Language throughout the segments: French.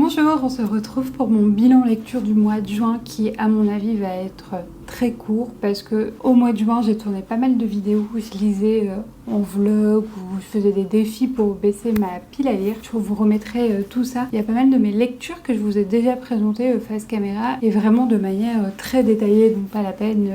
Bonjour, on se retrouve pour mon bilan lecture du mois de juin qui, à mon avis, va être très court parce que au mois de juin, j'ai tourné pas mal de vidéos où je lisais en vlog, où je faisais des défis pour baisser ma pile à lire. Je vous remettrai tout ça. Il y a pas mal de mes lectures que je vous ai déjà présentées face caméra et vraiment de manière très détaillée, donc pas la peine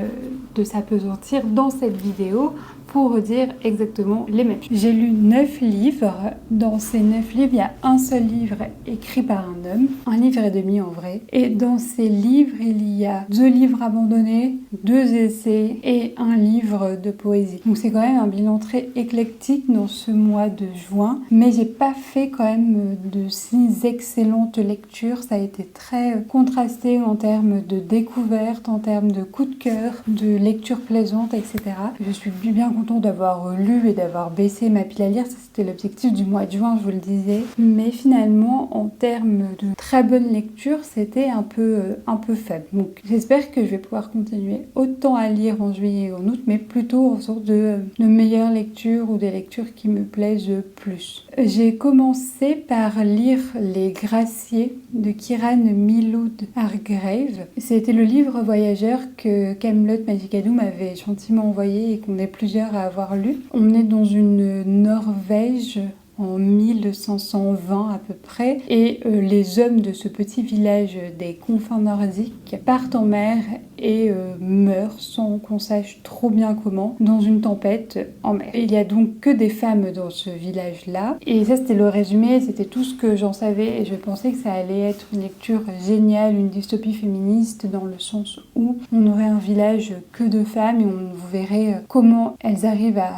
de s'apesantir dans cette vidéo pour dire exactement les mêmes choses. J'ai lu 9 livres. Dans ces 9 livres, il y a un seul livre écrit par un homme, un livre et demi en vrai. Et dans ces livres, il y a 2 livres abandonnés, 2 essais et un livre de poésie. Donc c'est quand même un bilan très éclectique dans ce mois de juin. Mais j'ai pas fait quand même de si excellentes lectures. Ça a été très contrasté en termes de découverte, en termes de coup de cœur, de lecture plaisante, etc. Je suis bien contente d'avoir lu et d'avoir baissé ma pile à lire. Ça, c'était l'objectif du mois de juin, je vous le disais. Mais finalement, en termes de très bonne lecture, c'était un peu faible. Donc j'espère que je vais pouvoir continuer autant à lire en juillet et en août, mais plutôt en sorte de meilleures lectures ou des lectures qui me plaisent plus. J'ai commencé par lire Les Graciers de Kiran Miloud Hargrave. C'était le livre voyageur que Camelot Magicadou m'avait gentiment envoyé et qu'on est plusieurs à avoir lu. On est dans une Norvège en 1520 à peu près, et les hommes de ce petit village des confins nordiques partent en mer et meurent sans qu'on sache trop bien comment, dans une tempête en mer. Il y a donc que des femmes dans ce village-là, et ça c'était le résumé, c'était tout ce que j'en savais, et je pensais que ça allait être une lecture géniale, une dystopie féministe, dans le sens où on aurait un village que de femmes, et on verrait comment elles arrivent à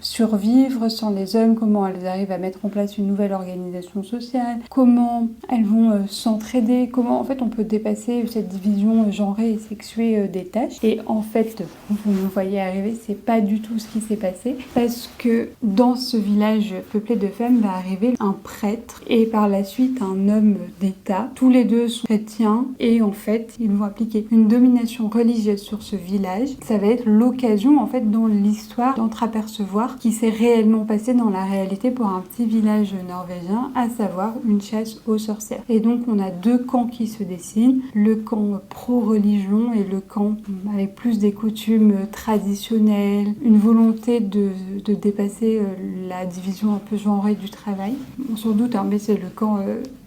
survivre sans les hommes, comment elles arrivent à mettre en place une nouvelle organisation sociale, comment elles vont s'entraider, comment en fait on peut dépasser cette division genrée et sexuée des tâches. Et en fait, vous me voyez arriver, c'est pas du tout ce qui s'est passé, parce que dans ce village peuplé de femmes va arriver un prêtre et par la suite un homme d'État. Tous les deux sont chrétiens et en fait ils vont appliquer une domination religieuse sur ce village. Ça va être l'occasion en fait dans l'histoire d'entreapercevoir qui s'est réellement passé dans la réalité pour un petit village norvégien, à savoir une chasse aux sorcières. Et donc on a 2 camps qui se dessinent, le camp pro-religion et le camp avec plus des coutumes traditionnelles, une volonté de dépasser la division un peu genrée du travail. On s'en doute, mais c'est le camp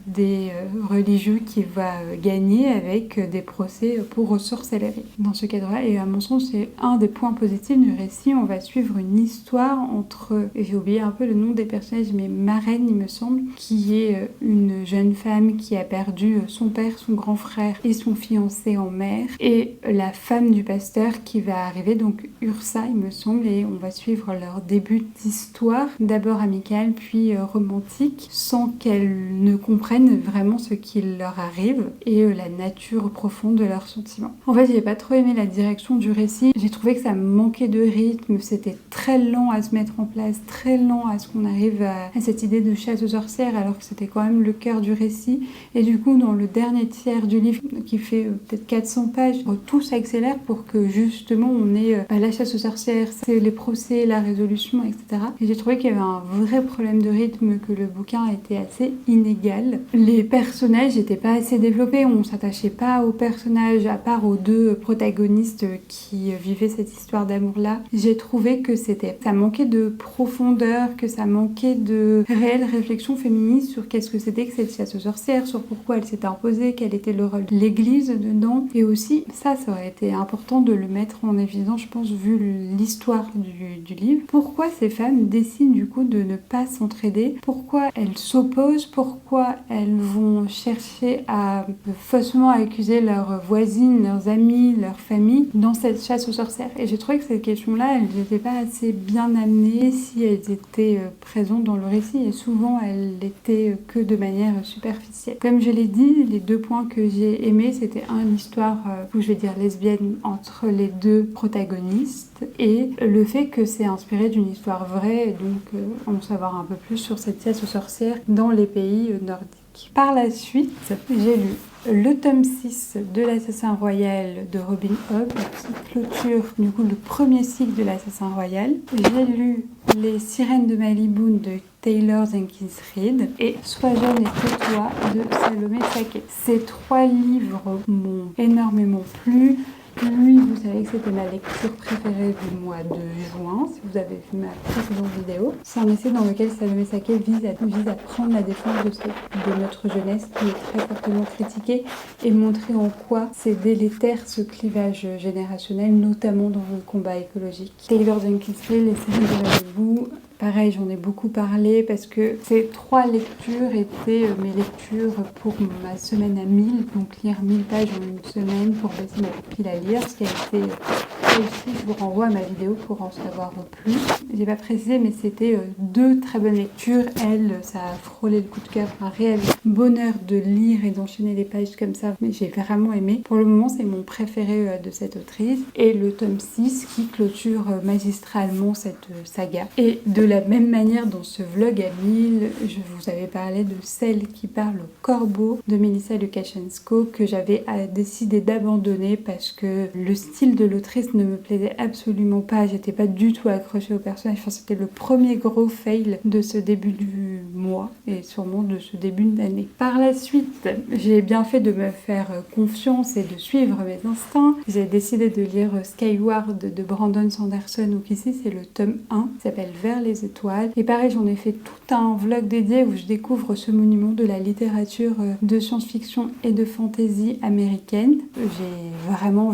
des religieux qui va gagner avec des procès pour sorcellerie. Dans ce cadre-là, et à mon sens, c'est un des points positifs du récit. On va suivre une histoire entre, j'ai oublié un peu le nom des personnages, mais Marraine, il me semble, qui est une jeune femme qui a perdu son père, son grand frère et son fiancé en mer, et la femme du pasteur qui va arriver, donc Ursa, il me semble, et on va suivre leur début d'histoire, d'abord amicale, puis romantique, sans qu'elles ne comprennent vraiment ce qui leur arrive et la nature profonde de leurs sentiments. En fait, j'ai pas trop aimé la direction du récit. J'ai trouvé que ça manquait de rythme, c'était très lent à se mettre en place, très lent à ce qu'on arrive à cette idée de chasse aux sorcières, alors que c'était quand même le cœur du récit. Et du coup, dans le dernier tiers du livre, qui fait peut-être 400 pages, tout s'accélère pour que justement on ait la chasse aux sorcières, c'est les procès, la résolution, etc. Et j'ai trouvé qu'il y avait un vrai problème de rythme, que le bouquin était assez inégal. Les personnages n'étaient pas assez développés, on s'attachait pas aux personnages, à part aux 2 protagonistes qui vivaient cette histoire d'amour-là. J'ai trouvé que ça manquait de profondeur, que ça manquait de réelle réflexion féministe sur qu'est-ce que c'était que cette chasse aux sorcières, sur pourquoi elle s'était imposée, quel était le rôle de l'église dedans. Et aussi, ça aurait été important de le mettre en évidence, je pense, vu l'histoire du livre. Pourquoi ces femmes décident du coup de ne pas s'entraider? Pourquoi elles s'opposent? Pourquoi elles vont chercher à faussement accuser leurs voisines, leurs amis, leur famille dans cette chasse aux sorcières? Et j'ai trouvé que cette question-là, elles n'étaient pas assez bien amenées si elles étaient présentes dans le récit, et souvent elles l'étaient que de manière superficielle. Comme je l'ai dit, les 2 points que j'ai aimés, c'était une histoire, je vais dire lesbienne, entre les 2 protagonistes, et le fait que c'est inspiré d'une histoire vraie, et donc en savoir un peu plus sur cette chasse aux sorcières dans les pays nordiques. magnifique. Par la suite, j'ai lu le tome 6 de l'Assassin Royal de Robin Hobb qui clôture du coup le premier cycle de l'Assassin Royal. J'ai lu Les Sirènes de Malibu de Taylor Jenkins Reid et Sois jeune et tais-toi de Salomé Saké. Ces 3 livres m'ont énormément plu. Lui, vous savez que c'était ma lecture préférée du mois de juin, si vous avez vu ma précédente vidéo. C'est un essai dans lequel Salomé Saké vise à prendre la défense de notre jeunesse qui est très fortement critiquée et montrer en quoi c'est délétère ce clivage générationnel, notamment dans le combat écologique. Taylor Jenkins Reid, Les Sirènes de Malibu. Pareil, j'en ai beaucoup parlé parce que ces 3 lectures étaient mes lectures pour ma semaine à 1000, donc lire 1000 pages en une semaine pour baisser ma pile à lire, ce qui a été réussi. Je vous renvoie à ma vidéo pour en savoir plus. J'ai pas précisé, mais c'était 2 très bonnes lectures. Elle, ça a frôlé le coup de cœur, un réel bonheur de lire et d'enchaîner les pages comme ça. Mais j'ai vraiment aimé. Pour le moment, c'est mon préféré de cette autrice. Et le tome 6 qui clôture magistralement cette saga. Et de la même manière, dans ce vlog à 1000, je vous avais parlé de Celle qui parle au corbeau de Melissa Lukashenko que j'avais décidé d'abandonner parce que le style de l'autrice ne me plaisait absolument pas. J'étais pas du tout accrochée au personnage. Enfin, c'était le premier gros fail de ce début du mois et sûrement de ce début d'année. Par la suite, j'ai bien fait de me faire confiance et de suivre mes instincts. J'ai décidé de lire Skyward de Brandon Sanderson, donc ici c'est le tome 1 qui s'appelle Vers les étoiles. Et pareil, j'en ai fait tout un vlog dédié où je découvre ce monument de la littérature de science-fiction et de fantasy américaine. J'ai vraiment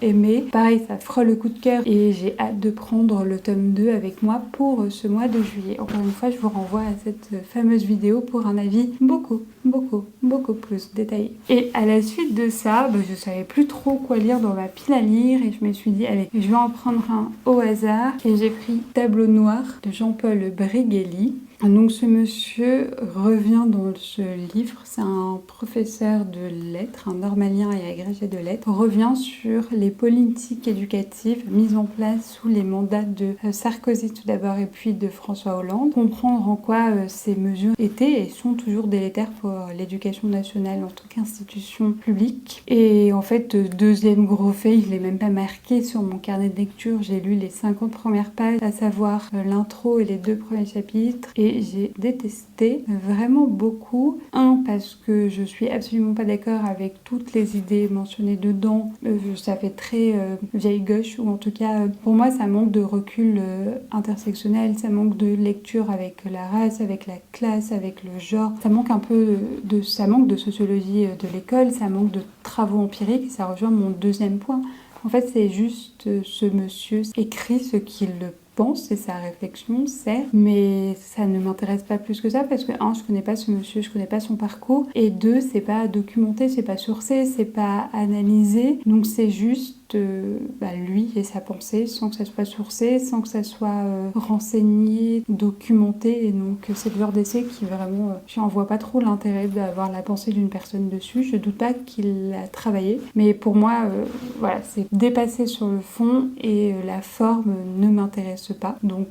aimé. Pareil, ça frôle le coup de cœur et j'ai hâte de prendre le tome 2 avec moi pour ce mois de juillet. Encore une fois, je vous renvoie à cette fameuse vidéo pour un avis beaucoup plus détaillé. Et à la suite de ça, je savais plus trop quoi lire dans ma pile à lire et je me suis dit, allez, je vais en prendre un au hasard et j'ai pris Tableau noir de Jean-Paul Brigelli. Donc ce monsieur revient dans ce livre, c'est un professeur de lettres, un normalien et agrégé de lettres, revient sur les politiques éducatives mises en place sous les mandats de Sarkozy tout d'abord et puis de François Hollande, comprendre en quoi ces mesures étaient et sont toujours délétères pour l'éducation nationale en tant qu'institution publique. Et en fait, deuxième gros fait, je l'ai même pas marqué sur mon carnet de lecture, j'ai lu les 50 premières pages, à savoir l'intro et les 2 premiers chapitres, et j'ai détesté vraiment beaucoup. Parce que je suis absolument pas d'accord avec toutes les idées mentionnées dedans. Ça fait très vieille gauche, ou en tout cas pour moi ça manque de recul intersectionnel, ça manque de lecture avec la race, avec la classe, avec le genre. Ça manque un peu ça manque de sociologie de l'école, ça manque de travaux empiriques et ça rejoint mon deuxième point. En fait, c'est juste ce monsieur écrit ce qu'il pense, c'est sa réflexion, c'est, mais ça ne m'intéresse pas plus que ça parce que, 1, je connais pas ce monsieur, je connais pas son parcours, et 2, c'est pas documenté, c'est pas sourcé, c'est pas analysé, donc c'est juste lui et sa pensée sans que ça soit sourcé, sans que ça soit renseigné, documenté, et donc c'est le genre d'essai qui vraiment, j'en vois pas trop l'intérêt d'avoir la pensée d'une personne dessus. Je doute pas qu'il a travaillé, mais pour moi, voilà, c'est dépassé sur le fond et la forme ne m'intéresse pas. Donc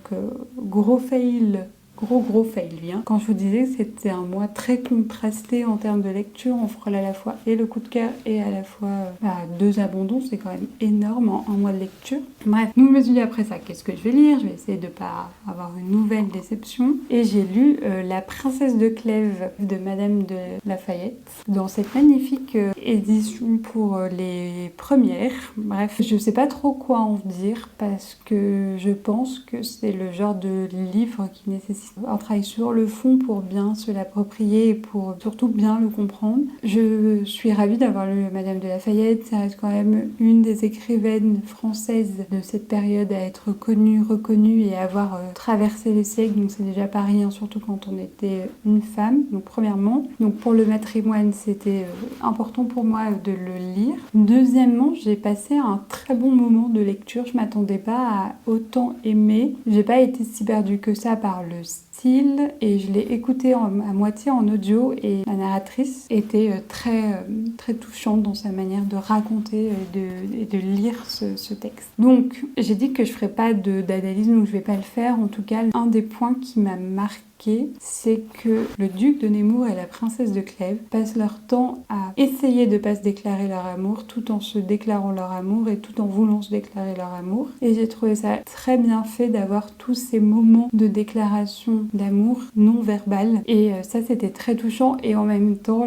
gros fail. Gros fail, lui. Quand je vous disais que c'était un mois très contrasté en termes de lecture, on frôle à la fois et le coup de cœur et à la fois 2 abandons, c'est quand même énorme en un mois de lecture. Bref, donc je me suis dit après ça, qu'est-ce que je vais lire? Je vais essayer de pas avoir une nouvelle déception. Et j'ai lu La Princesse de Clèves de Madame de Lafayette, dans cette magnifique édition pour les premières. Bref, je sais pas trop quoi en dire parce que je pense que c'est le genre de livre qui nécessite un travail sur le fond pour bien se l'approprier et pour surtout bien le comprendre. Je suis ravie d'avoir lu Madame de Lafayette, ça reste quand même une des écrivaines françaises de cette période à être connue, reconnue et à avoir traversé les siècles, donc c'est déjà pas rien, surtout quand on était une femme, donc premièrement. Donc pour le matrimoine, c'était important pour moi de le lire. Deuxièmement, j'ai passé un très bon moment de lecture, je m'attendais pas à autant aimer. J'ai pas été si perdue que ça par le style et je l'ai écouté à moitié en audio et la narratrice était très touchante dans sa manière de raconter et de lire ce texte. Donc j'ai dit que je ferais pas d'analyse, donc je vais pas le faire. En tout cas, un des points qui m'a marqué marqué, c'est que le duc de Nemours et la princesse de Clèves passent leur temps à essayer de pas se déclarer leur amour tout en se déclarant leur amour et tout en voulant se déclarer leur amour. Et j'ai trouvé ça très bien fait d'avoir tous ces moments de déclaration d'amour non verbal. Et ça, c'était très touchant et en même temps...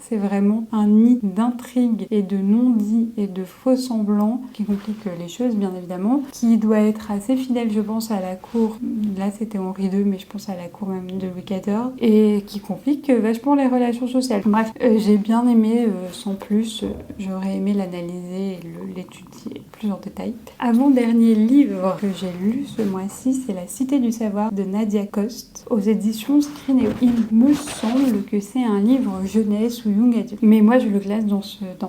C'est vraiment un nid d'intrigues et de non-dits et de faux semblants qui complique les choses, bien évidemment, qui doit être assez fidèle, je pense, à la cour. Là, c'était Henri II, mais je pense à la cour même de Louis XIV, et qui complique vachement les relations sociales. Bref, j'ai bien aimé, sans plus, j'aurais aimé l'analyser et l'étudier plus en détail. Avant-dernier livre que j'ai lu ce mois-ci, c'est La Cité du Savoir de Nadia Coste, aux éditions Scrinéo. Il me semble que c'est un livre jeunesse ou young adulte, mais moi je le classe dans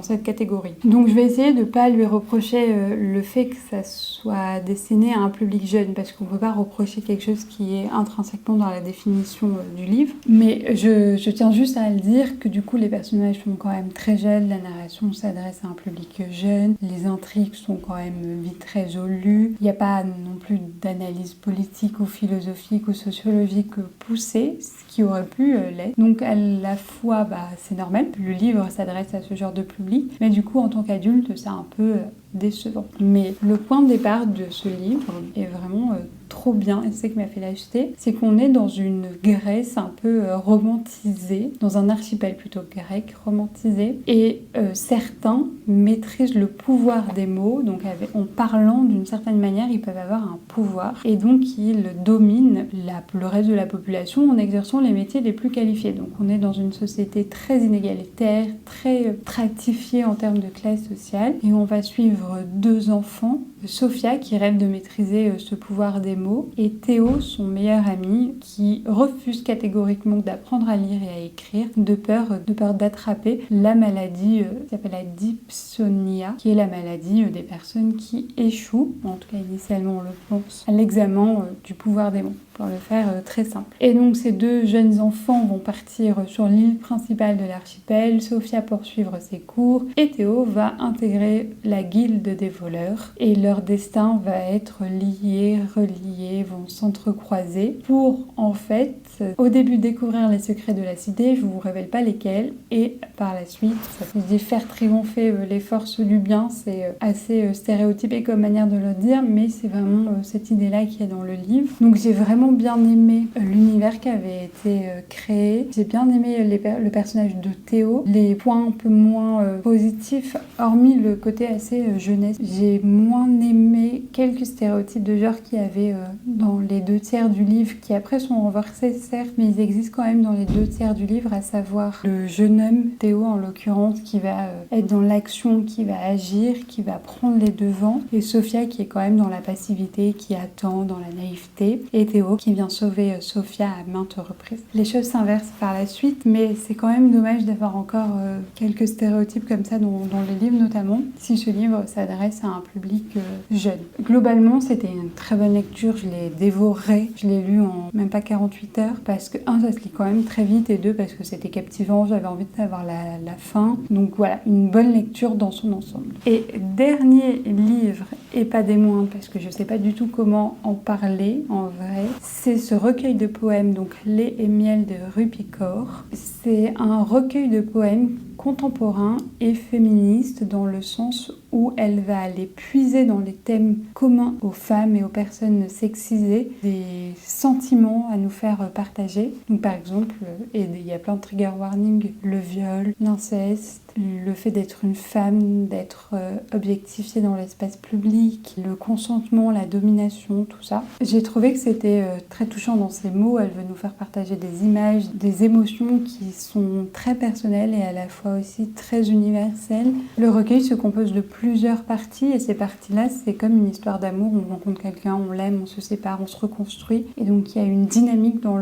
cette catégorie. Donc je vais essayer de pas lui reprocher le fait que ça soit destiné à un public jeune, parce qu'on peut pas reprocher quelque chose qui est intrinsèquement dans la définition du livre, mais je tiens juste à le dire que du coup les personnages sont quand même très jeunes, la narration s'adresse à un public jeune, les intrigues sont quand même vite résolues, il n'y a pas non plus d'analyse politique ou philosophique ou sociologique poussée, ce qui aurait pu l'être. Donc à la fois c'est normal, le livre s'adresse à ce genre de public, mais du coup en tant qu'adulte c'est un peu décevant. Mais le point de départ de ce livre est vraiment trop bien, et c'est ce qui m'a fait l'acheter, c'est qu'on est dans une Grèce un peu romantisée, dans un archipel plutôt grec romantisé, et certains maîtrisent le pouvoir des mots, donc en parlant d'une certaine manière, ils peuvent avoir un pouvoir, et donc ils dominent le reste de la population en exerçant les métiers les plus qualifiés. Donc on est dans une société très inégalitaire, très stratifiée en termes de classe sociale, et on va suivre deux enfants, Sophia qui rêve de maîtriser ce pouvoir des mots, et Théo, son meilleur ami, qui refuse catégoriquement d'apprendre à lire et à écrire de peur d'attraper la maladie qui s'appelle la dysaunia, qui est la maladie des personnes qui échouent, en tout cas initialement on le pense, à l'examen du pouvoir des mots, pour le faire très simple. Et donc ces deux jeunes enfants vont partir sur l'île principale de l'archipel, Sophia poursuivre ses cours, et Théo va intégrer la guilde des voleurs, et leur destin va être lié, relié, vont s'entrecroiser pour en fait au début découvrir les secrets de la cité, je vous révèle pas lesquels, et par la suite je dis faire triompher les forces du bien, c'est assez stéréotypé comme manière de le dire, mais c'est vraiment cette idée là qui est dans le livre. Donc j'ai vraiment bien aimé l'univers qui avait été créé, j'ai bien aimé le personnage de Théo, les points un peu moins positifs, hormis le côté assez jeunesse. J'ai moins aimé quelques stéréotypes de genre qu'il y avait dans les 2/3 du livre, qui après sont renversés certes, mais ils existent quand même dans les 2/3 du livre, à savoir le jeune homme, Théo en l'occurrence, qui va être dans l'action, qui va agir, qui va prendre les devants, et Sophia qui est quand même dans la passivité, qui attend, dans la naïveté, et Théo qui vient sauver Sophia à maintes reprises. Les choses s'inversent par la suite, mais c'est quand même dommage d'avoir encore quelques stéréotypes comme ça dans les livres notamment, si ce livre s'adresse à un public jeune. Globalement, c'était une très bonne lecture, je l'ai dévoré, je l'ai lu en même pas 48 heures, parce que un, ça se lit quand même très vite, et deux, parce que c'était captivant, j'avais envie de savoir la fin. Donc voilà, une bonne lecture dans son ensemble. Et dernier livre, et pas des moindres, parce que je sais pas du tout comment en parler en vrai, c'est ce recueil de poèmes, donc Lait et miel de Rupicor. C'est un recueil de poèmes contemporain et féministe dans le sens où elle va aller puiser dans les thèmes communs aux femmes et aux personnes sexisées des sentiments à nous faire partager. Donc par exemple, et il y a plein de trigger warnings, le viol, l'inceste, le fait d'être une femme, d'être objectifiée dans l'espace public, le consentement, la domination, tout ça. J'ai trouvé que c'était très touchant dans ces mots. Elle veut nous faire partager des images, des émotions qui sont très personnelles et à la fois aussi très universelles. Le recueil se compose de plusieurs parties, et ces parties-là, c'est comme une histoire d'amour. On rencontre quelqu'un, on l'aime, on se sépare, on se reconstruit. Et donc il y a une dynamique dans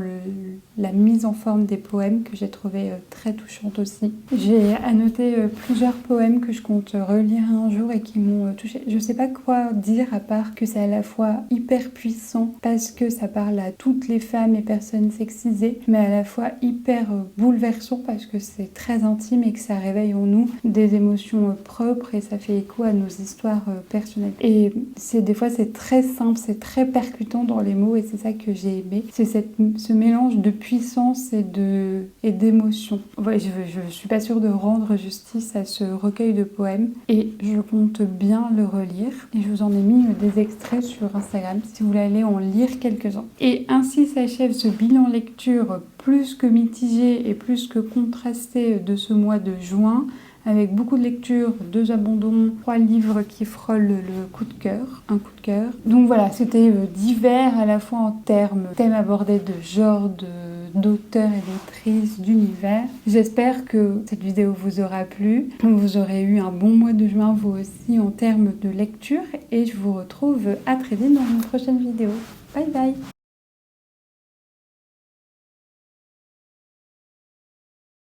la mise en forme des poèmes que j'ai trouvé très touchante aussi. J'ai annoté j'ai plusieurs poèmes que je compte relire un jour et qui m'ont touchée. Je sais pas quoi dire à part que c'est à la fois hyper puissant parce que ça parle à toutes les femmes et personnes sexisées, mais à la fois hyper bouleversant parce que c'est très intime et que ça réveille en nous des émotions propres et ça fait écho à nos histoires personnelles. Et des fois c'est très simple, c'est très percutant dans les mots et c'est ça que j'ai aimé. C'est ce mélange de puissance et d'émotion. Ouais, je suis pas sûre de rendre justice à ce recueil de poèmes et je compte bien le relire. Et je vous en ai mis des extraits sur Instagram si vous voulez aller en lire quelques-uns. Et ainsi s'achève ce bilan lecture plus que mitigé et plus que contrasté de ce mois de juin, avec beaucoup de lectures, 2 abandons, 3 livres qui frôlent le coup de cœur, un coup de cœur. Donc voilà, c'était divers à la fois en thèmes abordés de genre, d'auteurs et d'autrices, d'univers. J'espère que cette vidéo vous aura plu. Vous aurez eu un bon mois de juin vous aussi en termes de lecture et je vous retrouve à très vite dans une prochaine vidéo. Bye bye!